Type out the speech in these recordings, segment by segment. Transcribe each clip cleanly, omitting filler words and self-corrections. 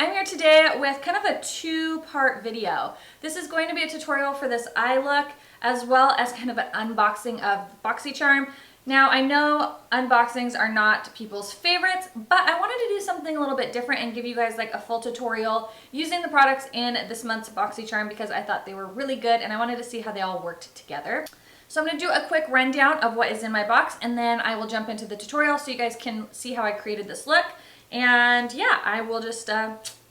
I'm here today with kind of a two-part video. This is going to be a tutorial for this eye look as well as kind of an unboxing of BoxyCharm. Now I know unboxings are not people's favorites, but I wanted to do something a little bit different and give you guys like a full tutorial using the products in this month's BoxyCharm because I thought they were really good and I wanted to see how they all worked together. So I'm going to do a quick rundown of what is in my box and then I will jump into the tutorial so you guys can see how I created this look. And yeah, I will just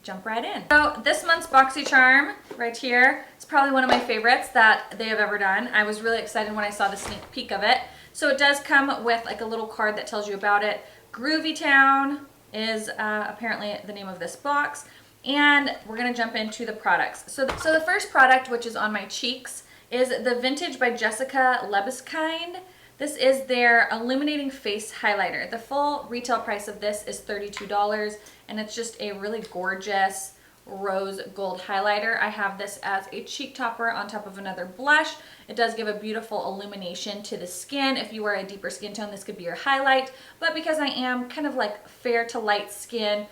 jump right in. So this month's BoxyCharm right here is probably one of my favorites that they have ever done. I was really excited when I saw the sneak peek of it. So it does come with like a little card that tells you about it. Groovy Town is apparently the name of this box. And we're gonna jump into the products. So the first product, which is on my cheeks, is the Vintage by Jessica Liebeskind. This is their illuminating face highlighter. The full retail price of this is $32 and it's just a really gorgeous rose gold highlighter. I have this as a cheek topper on top of another blush. It does give a beautiful illumination to the skin. If you are a deeper skin tone, this could be your highlight. But because I am kind of like fair to light skin,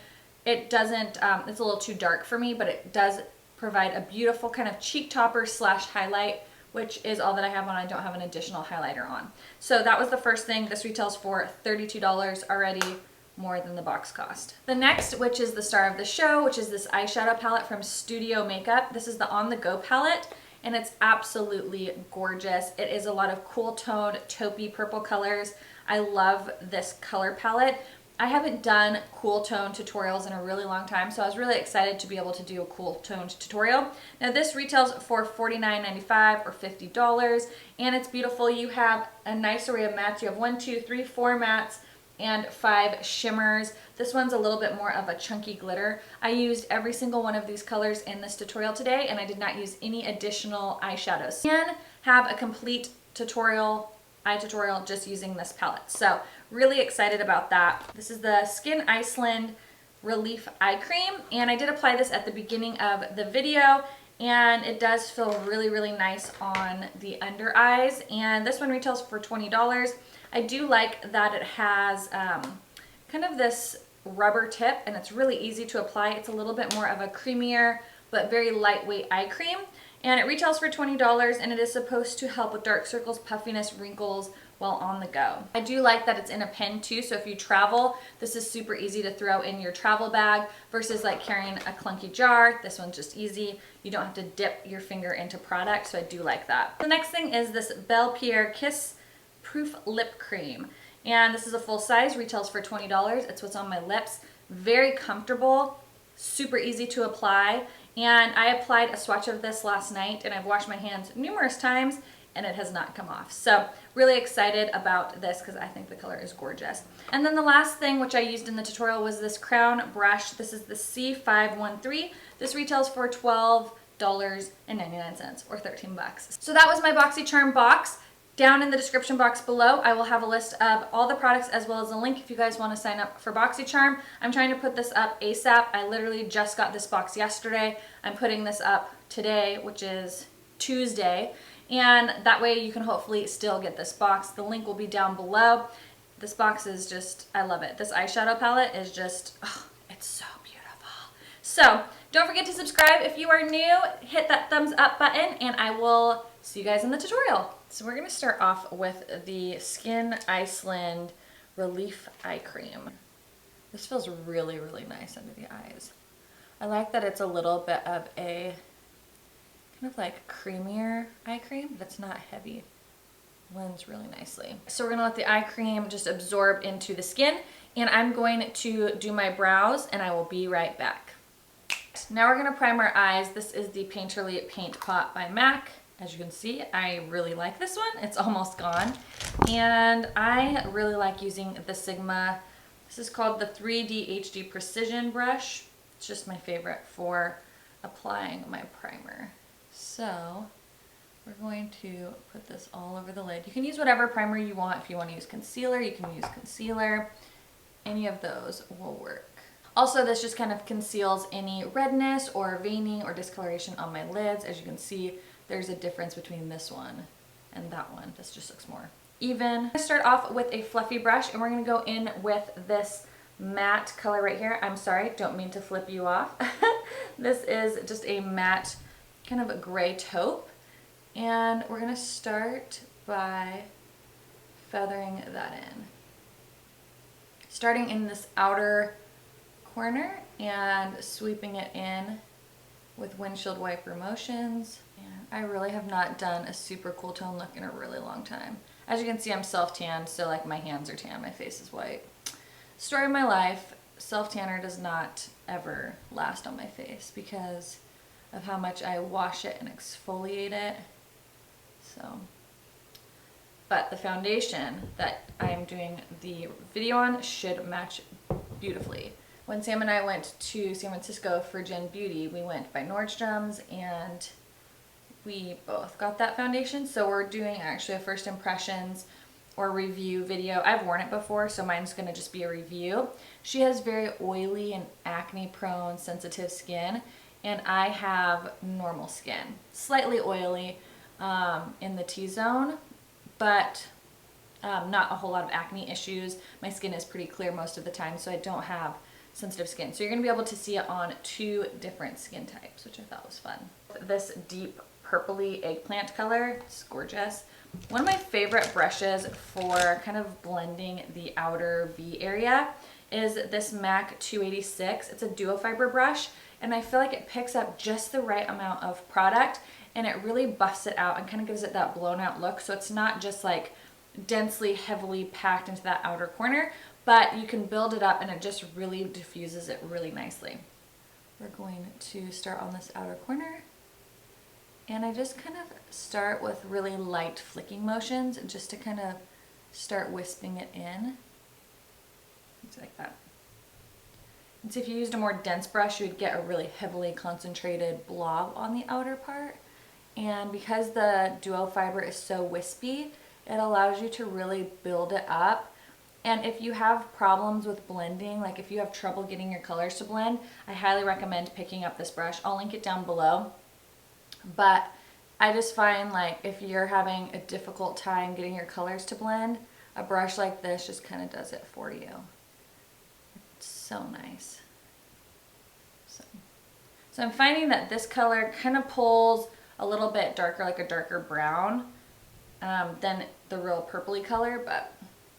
it doesn't, it's a little too dark for me, but it does provide a beautiful kind of cheek topper slash highlight, which is all that I have on. I don't have an additional highlighter on. So that was the first thing. This retails for $32 already, more than the box cost. The next, which is the star of the show, which is this eyeshadow palette from Studio Makeup. This is the On The Go palette, and it's absolutely gorgeous. It is a lot of cool toned, taupey purple colors. I love this color palette. I haven't done cool tone tutorials in a really long time, so I was really excited to be able to do a cool toned tutorial. Now this retails for $49.95 or $50, and it's beautiful. You have a nice array of mattes. You have 1, 2, 3, 4 mattes and 5 shimmers. This one's a little bit more of a chunky glitter. I used every single one of these colors in this tutorial today, and I did not use any additional eyeshadows. You can have a complete eye tutorial just using this palette. So really excited about that. This is the Skin Iceland Relief Eye Cream, and I did apply this at the beginning of the video, and it does feel really, really nice on the under eyes, and this one retails for $20. I do like that it has kind of this rubber tip, and it's really easy to apply. It's a little bit more of a creamier but very lightweight eye cream. And it retails for $20, and it is supposed to help with dark circles, puffiness, wrinkles while on the go. I do like that it's in a pen too, so if you travel, this is super easy to throw in your travel bag versus like carrying a clunky jar. This one's just easy. You don't have to dip your finger into product, so I do like that. The next thing is this Bellepierre Kiss Proof Lip Cream. And this is a full size, retails for $20. It's what's on my lips. Very comfortable, super easy to apply. And I applied a swatch of this last night, and I've washed my hands numerous times and it has not come off. So really excited about this because I think the color is gorgeous. And then the last thing which I used in the tutorial was this crown brush. This is the C513. This retails for $12.99 or 13 bucks. So that was my BoxyCharm box. Down in the description box below, I will have a list of all the products as well as a link if you guys want to sign up for BoxyCharm. I'm trying to put this up ASAP. I literally just got this box yesterday. I'm putting this up today, which is Tuesday, and that way you can hopefully still get this box. The link will be down below. This box is just, I love it. This eyeshadow palette is just, oh, it's so beautiful. So don't forget to subscribe if you are new. Hit that thumbs up button, and I will see you guys in the tutorial. So we're going to start off with the Skin Iceland Relief Eye Cream. This feels really, really nice under the eyes. I like that it's a little bit of a kind of like creamier eye cream, but it's not heavy. Blends really nicely. So we're going to let the eye cream just absorb into the skin, and I'm going to do my brows, and I will be right back. Now we're going to prime our eyes. This is the Painterly Paint Pot by MAC. As you can see, I really like this one. It's almost gone. And I really like using the Sigma. This is called the 3D HD Precision Brush. It's just my favorite for applying my primer. So we're going to put this all over the lid. You can use whatever primer you want. If you want to use concealer, you can use concealer. Any of those will work. Also, this just kind of conceals any redness or veining or discoloration on my lids. As you can see, there's a difference between this one and that one. This just looks more even. I'm going to start off with a fluffy brush, and we're going to go in with this matte color right here. I'm sorry, don't mean to flip you off. This is just a matte kind of a gray taupe. And we're gonna start by feathering that in. Starting in this outer corner and sweeping it in with windshield wiper motions. And I really have not done a super cool tone look in a really long time. As you can see, I'm self-tanned, so like my hands are tan, my face is white. Story of my life, self-tanner does not ever last on my face because of how much I wash it and exfoliate it. So, but the foundation that I'm doing the video on should match beautifully. When Sam and I went to San Francisco for Gen Beauty, we went by Nordstrom's and we both got that foundation. So we're doing actually a first impressions or review video. I've worn it before, so mine's gonna just be a review. She has very oily and acne prone, sensitive skin, and I have normal skin. Slightly oily in the T-zone, but not a whole lot of acne issues. My skin is pretty clear most of the time, so I don't have sensitive skin. So you're gonna be able to see it on 2 different skin types, which I thought was fun. This deep purpley eggplant color, it's gorgeous. One of my favorite brushes for kind of blending the outer V area is this MAC 286. It's a duo fiber brush, and I feel like it picks up just the right amount of product, and it really buffs it out and kind of gives it that blown out look. So it's not just like densely, heavily packed into that outer corner, but you can build it up and it just really diffuses it really nicely. We're going to start on this outer corner. And I just kind of start with really light flicking motions just to kind of start wisping it in. It's like that. And so if you used a more dense brush, you would get a really heavily concentrated blob on the outer part. And because the duo fiber is so wispy, it allows you to really build it up. And if you have problems with blending, like if you have trouble getting your colors to blend, I highly recommend picking up this brush. I'll link it down below. But I just find like if you're having a difficult time getting your colors to blend, a brush like this just kind of does it for you. It's so nice. So I'm finding that this color kind of pulls a little bit darker, like a darker brown than the real purpley color, but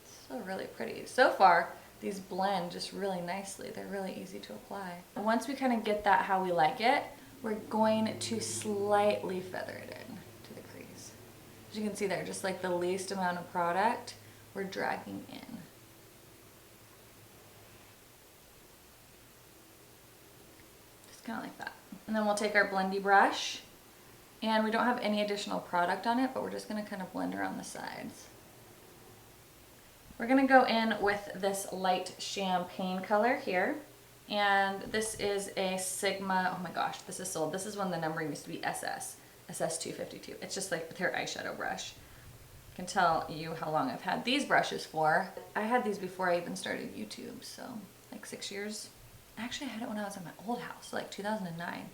it's still really pretty. So far, these blend just really nicely. They're really easy to apply. Once we kind of get that how we like it, we're going to slightly feather it in to the crease. As you can see there, just like the least amount of product, we're dragging in. Just kind of like that. And then we'll take our blendy brush, and we don't have any additional product on it, but we're just gonna kind of blend around the sides. We're gonna go in with this light champagne color here. And this is a Sigma, oh my gosh, this is sold. This is when the numbering used to be SS 252. It's just like their eyeshadow brush. I can tell you how long I've had these brushes for. I had these before I even started YouTube, so like 6 years. Actually, I had it when I was in my old house, like 2009.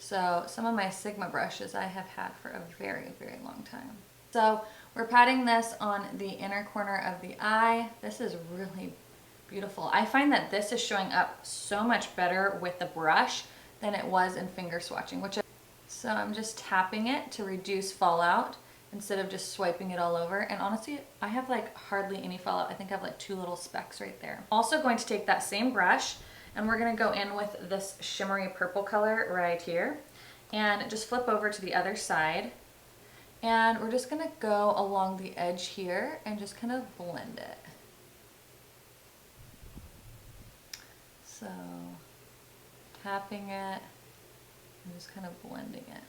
So some of my Sigma brushes I have had for a very, very long time. So we're patting this on the inner corner of the eye. This is really beautiful. I find that this is showing up so much better with the brush than it was in finger swatching, so I'm just tapping it to reduce fallout instead of just swiping it all over. And honestly, I have like hardly any fallout. I think I have like 2 little specks right there. Also going to take that same brush, and we're gonna go in with this shimmery purple color right here and just flip over to the other side. And we're just gonna go along the edge here and just kind of blend it. So tapping it and just kind of blending it.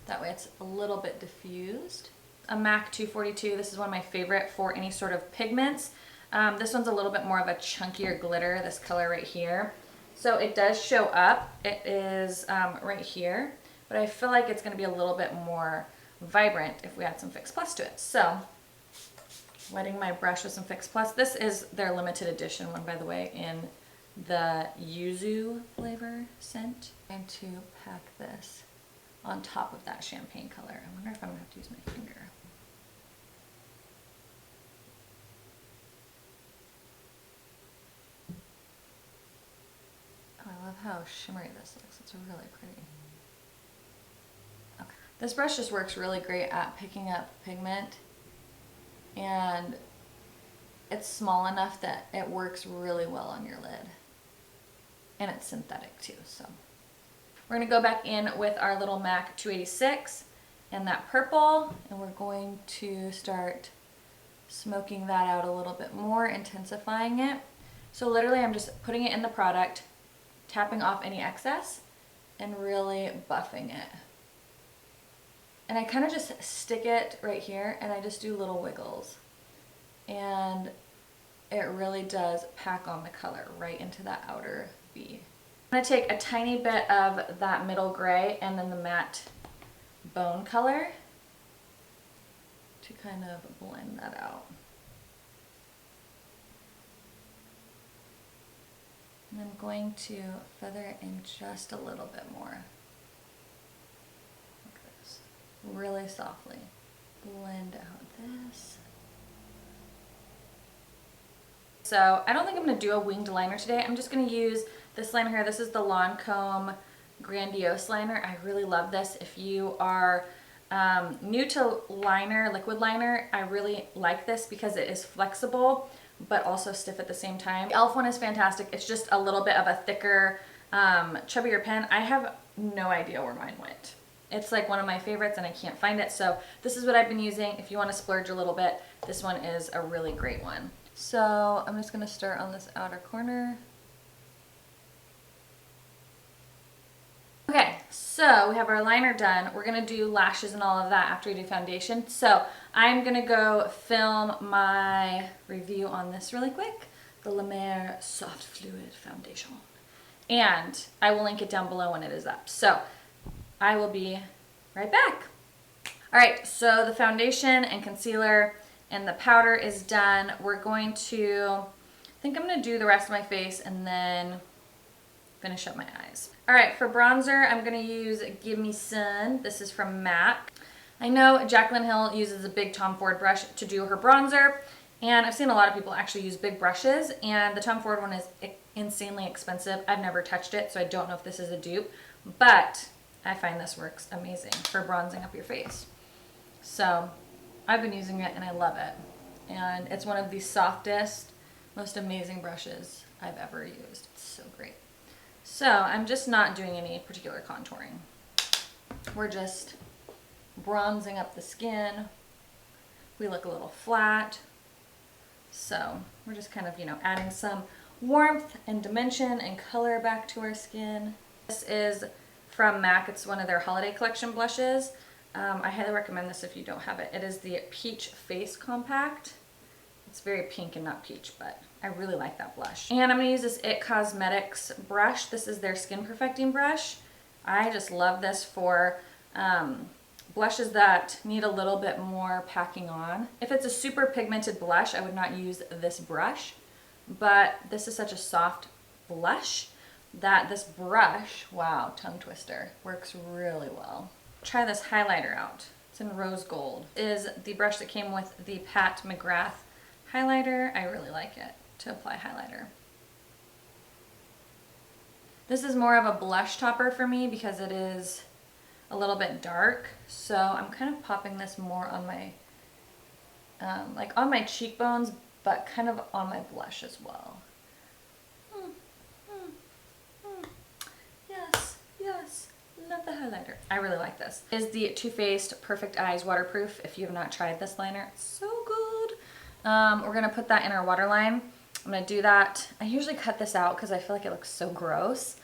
That way it's a little bit diffused. A MAC 242, this is one of my favorite for any sort of pigments. This one's a little bit more of a chunkier glitter, this color right here. So it does show up, it is right here, but I feel like it's gonna be a little bit more vibrant if we add some Fix Plus to it. So wetting my brush with some Fix Plus. This is their limited edition one, by the way, in the yuzu flavor scent. I'm going to pack this on top of that champagne color. I wonder if I'm gonna have to use my finger. how shimmery this looks. It's really pretty. Okay. This brush just works really great at picking up pigment, and it's small enough that it works really well on your lid. And it's synthetic too, so. We're gonna go back in with our little MAC 286 and that purple, and we're going to start smoking that out a little bit more, intensifying it. So literally I'm just putting it in the product, tapping off any excess, and really buffing it. And I kind of just stick it right here, and I just do little wiggles. And it really does pack on the color right into that outer V. I'm gonna take a tiny bit of that middle gray and then the matte bone color to kind of blend that out. And I'm going to feather it in just a little bit more. Like this. Really softly. Blend out this. So I don't think I'm going to do a winged liner today. I'm just going to use this liner here. This is the Lancome Grandios liner. I really love this. If you are new to liner, liquid liner, I really like this because it is flexible but also stiff at the same time. The e.l.f. one is fantastic. It's just a little bit of a thicker, chubbier pen. I have no idea where mine went. It's like one of my favorites and I can't find it. So this is what I've been using. If you want to splurge a little bit, this one is a really great one. So I'm just going to start on this outer corner. Okay, so we have our liner done. We're going to do lashes and all of that after we do foundation. So I'm going to go film my review on this really quick. The Mer Soft Fluid Foundation. And I will link it down below when it is up. So I will be right back. All right, so the foundation and concealer and the powder is done. We're going to, I think I'm going to do the rest of my face and then finish up my eyes. All right, for bronzer, I'm going to use Give Me Sun. This is from MAC. I know Jaclyn Hill uses a big Tom Ford brush to do her bronzer, and I've seen a lot of people actually use big brushes, and the Tom Ford one is insanely expensive. I've never touched it, so I don't know if this is a dupe, but I find this works amazing for bronzing up your face. So I've been using it and I love it. And it's one of the softest, most amazing brushes I've ever used. It's so great. So I'm just not doing any particular contouring. We're just bronzing up the skin. We look a little flat. So we're just kind of, you know, adding some warmth and dimension and color back to our skin. This is from MAC. It's one of their holiday collection blushes. I highly recommend this if you don't have it. It is the Peach Face Compact. It's very pink and not peach, but I really like that blush. And I'm going to use this IT Cosmetics brush. This is their Skin Perfecting brush. I just love this for blushes that need a little bit more packing on. If it's a super pigmented blush, I would not use this brush, but this is such a soft blush that this brush, wow, tongue twister, works really well. Try this highlighter out. It's in rose gold. It is the brush that came with the Pat McGrath highlighter. I really like it to apply highlighter. This is more of a blush topper for me because it is a little bit dark. So I'm kind of popping this more on my, like on my cheekbones, but kind of on my blush as well. Yes, yes. Love the highlighter. I really like this. This is the Too Faced Perfect Eyes Waterproof. If you have not tried this liner, it's so good. We're gonna put that in our waterline. I'm gonna do that. I usually cut this out because I feel like it looks so gross.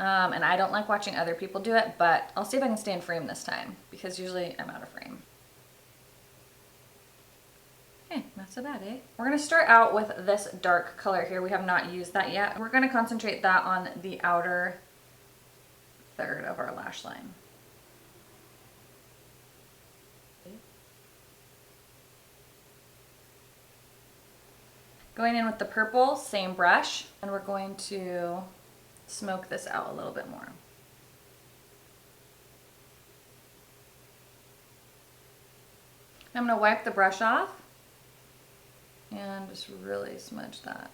And I don't like watching other people do it, but I'll see if I can stay in frame this time because usually I'm out of frame. Okay, not so bad, eh? We're gonna start out with this dark color here. We have not used that yet. We're gonna concentrate that on the outer third of our lash line. Going in with the purple, same brush, and we're going to smoke this out a little bit more. I'm going to wipe the brush off and just really smudge that.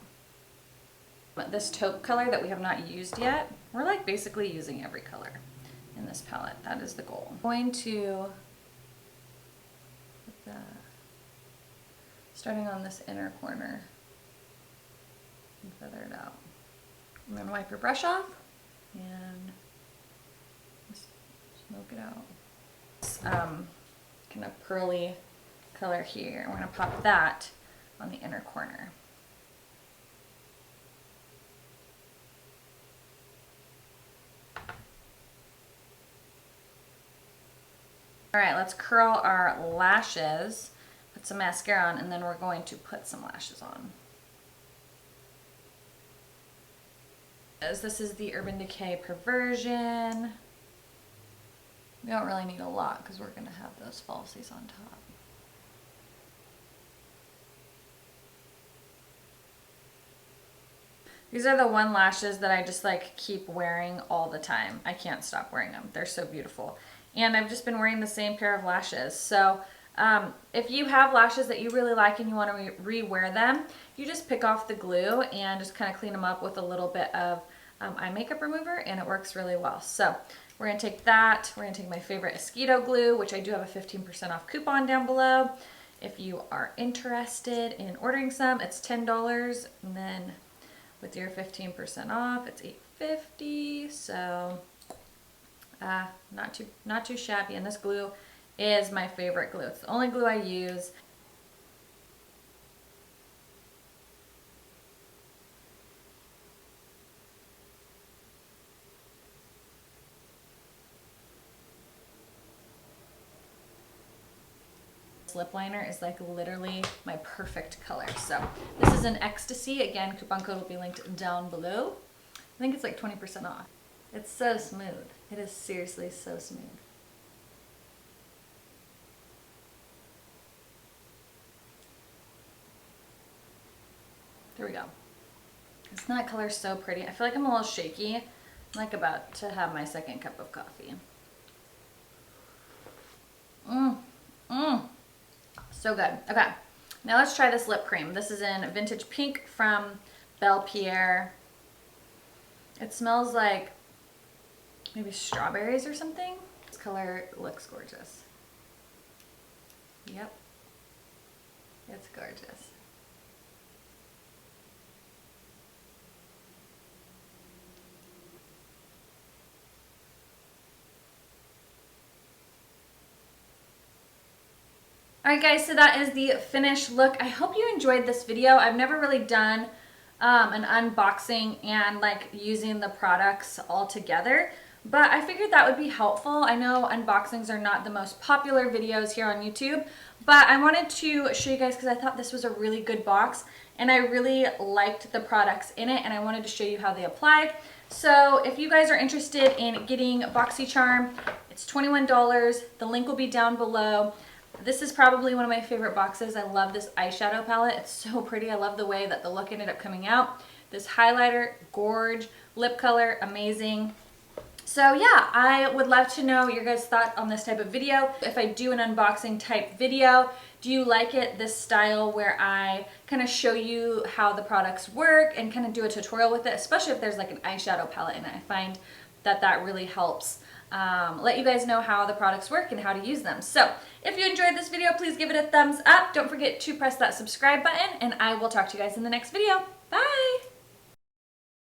This taupe color that we have not used yet. We're like basically using every color in this palette. That is the goal. I'm going to put that, starting on this inner corner, and feather it out. I'm going to wipe your brush off and just smoke it out. This kind of pearly color here. We're going to pop that on the inner corner. All right, let's curl our lashes, put some mascara on, and then we're going to put some lashes on. This is the Urban Decay Perversion. We don't really need a lot because we're going to have those falsies on top. These are the one lashes that I just like keep wearing all the time. I can't stop wearing them. They're so beautiful. And I've just been wearing the same pair of lashes. So if you have lashes that you really like and you want to re-wear them, you just pick off the glue and just kind of clean them up with a little bit of eye makeup remover, and it works really well. So we're going to take that. We're going to take my favorite Mosquito glue, which I do have a 15% off coupon down below. If you are interested in ordering some, it's $10, and then with your 15% off, it's $8.50. So not too shabby. And this glue is my favorite glue. It's the only glue I use. This lip liner is like literally my perfect color. So this is an Ecstasy. Again, coupon code will be linked down below. I think it's like 20% off. It's so smooth. It is seriously so smooth. There we go. Isn't that color so pretty? I feel like I'm a little shaky. I'm like about to have my second cup of coffee. So good. Okay, now let's try this lip cream. This is in Vintage Pink from Bellepierre. It smells like maybe strawberries or something. This color looks gorgeous. Yep, it's gorgeous. Alright guys, so that is the finished look. I hope you enjoyed this video. I've never really done an unboxing and like using the products all together, but I figured that would be helpful. I know unboxings are not the most popular videos here on YouTube, but I wanted to show you guys because I thought this was a really good box and I really liked the products in it, and I wanted to show you how they applied. So if you guys are interested in getting BoxyCharm, it's $21. The link will be down below. This is probably one of my favorite boxes. I love this eyeshadow palette. It's so pretty. I love the way that the look ended up coming out. This highlighter, gorge. Lip color, amazing. So yeah, I would love to know your guys' thoughts on this type of video. If I do an unboxing type video, do you like it this style where I kind of show you how the products work and kind of do a tutorial with it, especially if there's like an eyeshadow palette in it? I find that that really helps let you guys know how the products work and how to use them. So if you enjoyed this video, please give it a thumbs up. Don't forget to press that subscribe button, and I will talk to you guys in the next video. Bye!